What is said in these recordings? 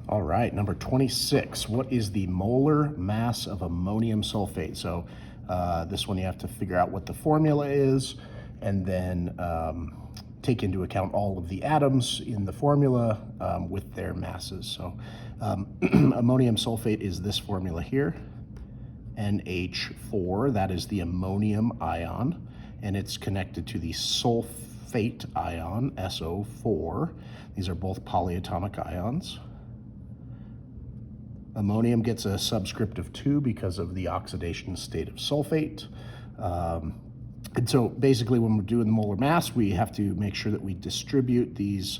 All right, number 26. What is the molar mass of ammonium sulfate? So this one you have to figure out what the formula is and then take into account all of the atoms in the formula with their masses. So ammonium sulfate is this formula here, NH4, that is the ammonium ion, and it's connected to the sulfate ion, SO4. These are both polyatomic ions. Ammonium gets a subscript of 2 because of the oxidation state of sulfate. And so basically when we're doing the molar mass, we have to make sure that we distribute these.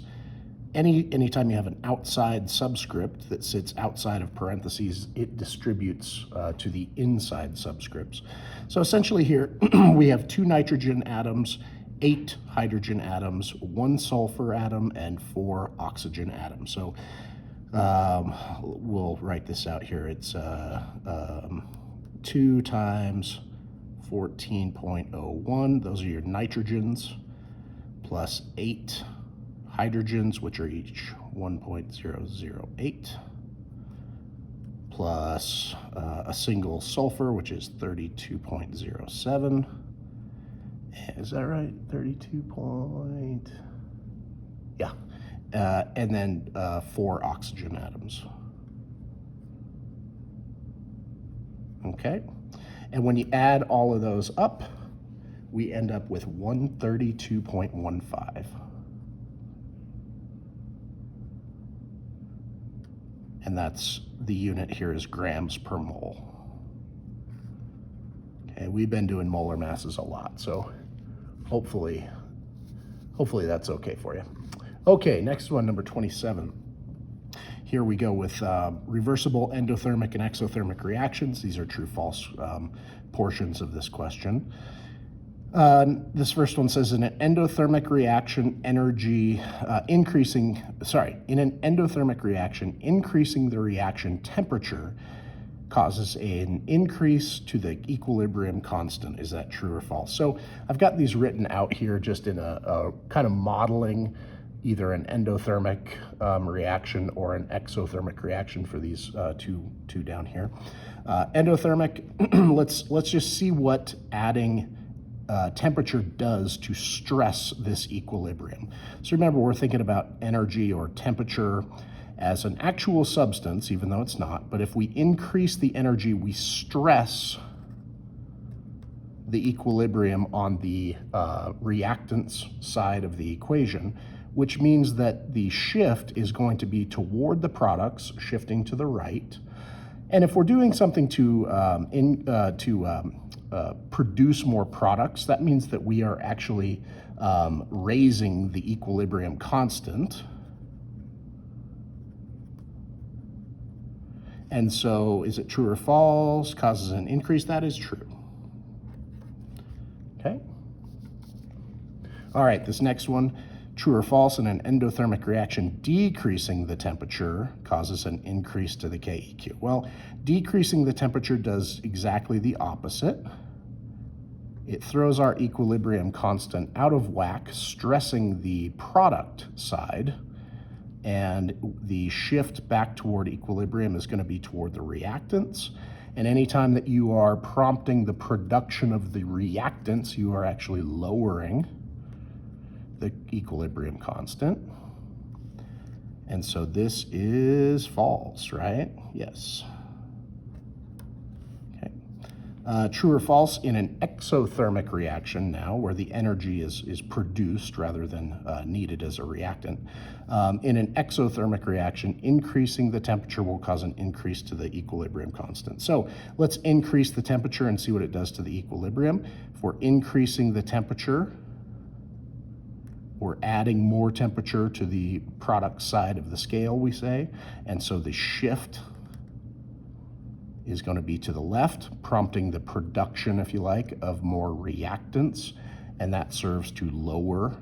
Anytime you have an outside subscript that sits outside of parentheses, it distributes to the inside subscripts. So essentially here we have 2 nitrogen atoms, 8 hydrogen atoms, 1 sulfur atom, and 4 oxygen atoms. So we'll write this out here. It's 2 times 14.01, those are your nitrogens, plus 8 hydrogens, which are each 1.008, plus a single sulfur, which is 32.07. Is that right? 32 point, yeah. And then 4 oxygen atoms. Okay, and when you add all of those up, we end up with 132.15. And that's, the unit here is grams per mole. Okay, we've been doing molar masses a lot, so hopefully that's okay for you. Okay, next one, number 27. Here we go with reversible endothermic and exothermic reactions. These are true-false portions of this question. This first one says, in an endothermic reaction, in an endothermic reaction, increasing the reaction temperature causes an increase to the equilibrium constant. Is that true or false? So I've got these written out here just in a kind of modeling either an endothermic reaction or an exothermic reaction for these two down here. Endothermic, let's just see what adding temperature does to stress this equilibrium. So remember, we're thinking about energy or temperature as an actual substance, even though it's not, but if we increase the energy, we stress the equilibrium on the reactants side of the equation, which means that the shift is going to be toward the products, shifting to the right. And if we're doing something to produce more products, that means that we are actually raising the equilibrium constant. And so is it true or false? Causes an increase? That is true. Okay. All right, this next one, true or false, in an endothermic reaction, decreasing the temperature causes an increase to the KEQ. Well, decreasing the temperature does exactly the opposite. It throws our equilibrium constant out of whack, stressing the product side, and the shift back toward equilibrium is going to be toward the reactants. And anytime that you are prompting the production of the reactants, you are actually lowering the equilibrium constant. And so this is false, right? Yes. Okay. True or false, in an exothermic reaction now, where the energy is produced rather than needed as a reactant, in an exothermic reaction, increasing the temperature will cause an increase to the equilibrium constant. So let's increase the temperature and see what it does to the equilibrium. If we're increasing the temperature, we're adding more temperature to the product side of the scale, we say, and so the shift is going to be to the left, prompting the production, if you like, of more reactants, and that serves to lower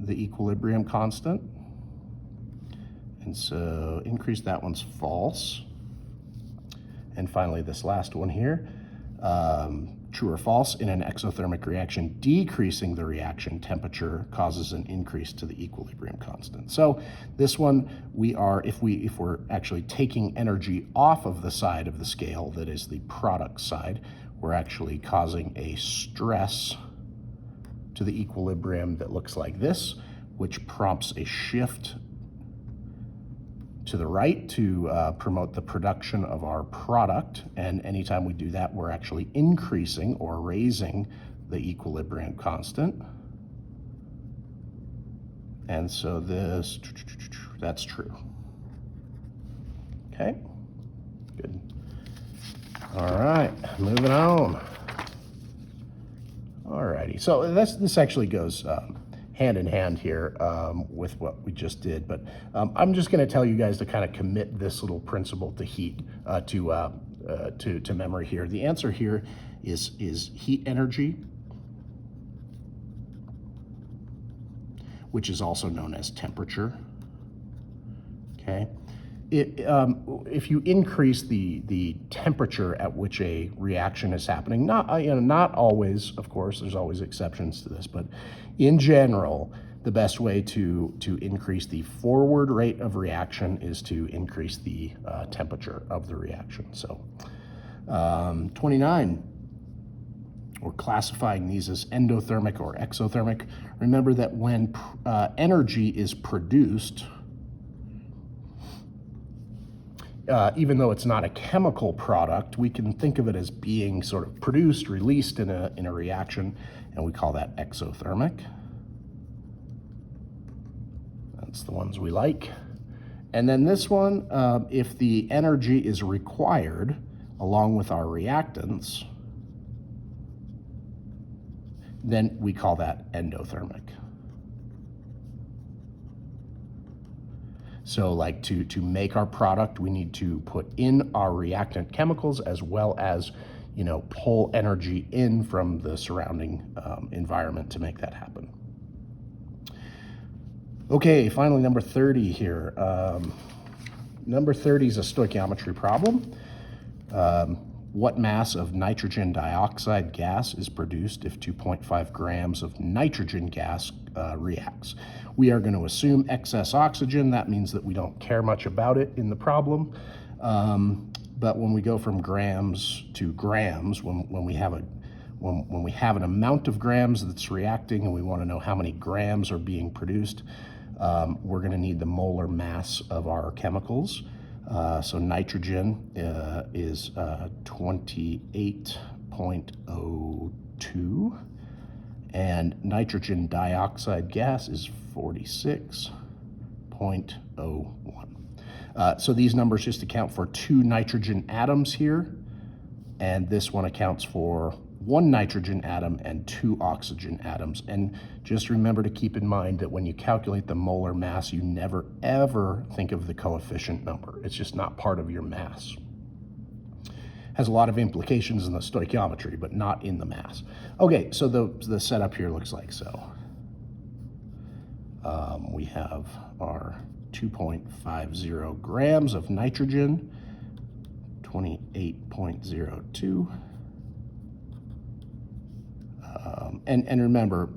the equilibrium constant. And so increase, that one's false. And finally, this last one here, true or false, in an exothermic reaction, decreasing the reaction temperature causes an increase to the equilibrium constant. So This one, if we're actually taking energy off of the side of the scale, that is the product side, we're actually causing a stress to the equilibrium that looks like this, which prompts a shift to the right to promote the production of our product. And anytime we do that, we're actually increasing or raising the equilibrium constant. And so that's true. Okay, good. All right, moving on. All righty, so this actually goes hand in hand here with what we just did, but I'm just going to tell you guys to kind of commit this little principle to heat to memory here. The answer here is heat energy, which is also known as temperature. Okay. If you increase the temperature at which a reaction is happening, not always, of course, there's always exceptions to this, but in general, the best way to increase the forward rate of reaction is to increase the temperature of the reaction. So 29, we're classifying these as endothermic or exothermic. Remember that when energy is produced, even though it's not a chemical product, we can think of it as being sort of produced, released in a reaction, and we call that exothermic. That's the ones we like. And then this one, if the energy is required along with our reactants, then we call that endothermic. So like to make our product, we need to put in our reactant chemicals as well as, pull energy in from the surrounding environment to make that happen. Okay, finally, number 30 here. Number 30 is a stoichiometry problem. What mass of nitrogen dioxide gas is produced if 2.5 grams of nitrogen gas reacts? We are going to assume excess oxygen. That means that we don't care much about it in the problem. But when we go from grams to grams, when we have an amount of grams that's reacting and we want to know how many grams are being produced, we're going to need the molar mass of our chemicals. So nitrogen is 28.02, and nitrogen dioxide gas is 46.01. So these numbers just account for 2 nitrogen atoms here, and this one accounts for 1 nitrogen atom and 2 oxygen atoms. And just remember to keep in mind that when you calculate the molar mass, you never ever think of the coefficient number. It's just not part of your mass. Has a lot of implications in the stoichiometry, but not in the mass. Okay, so the setup here looks like so. We have our 2.50 grams of nitrogen, 28.02. And remember,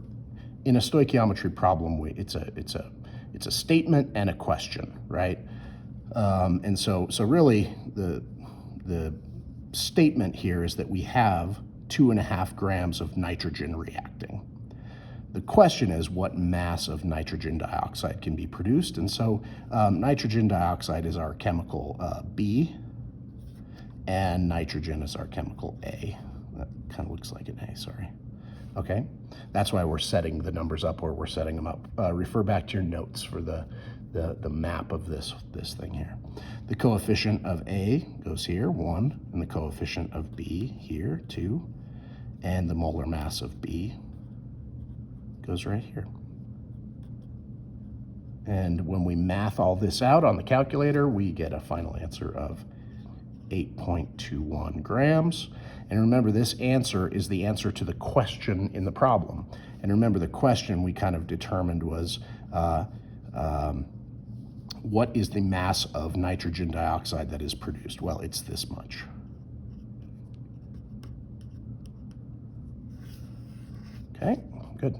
in a stoichiometry problem, it's a statement and a question, right? And so really the statement here is that we have 2.5 grams of nitrogen reacting. The question is what mass of nitrogen dioxide can be produced, and so nitrogen dioxide is our chemical B, and nitrogen is our chemical A. That kind of looks like an A, sorry. Okay, that's why we're setting the numbers up where we're setting them up. Refer back to your notes for the map of this thing here. The coefficient of A goes here, 1, and the coefficient of B here, 2, and the molar mass of B goes right here. And when we math all this out on the calculator, we get a final answer of 8.21 grams. And remember, this answer is the answer to the question in the problem. And remember, the question we kind of determined was what is the mass of nitrogen dioxide that is produced? Well, it's this much. Okay, good.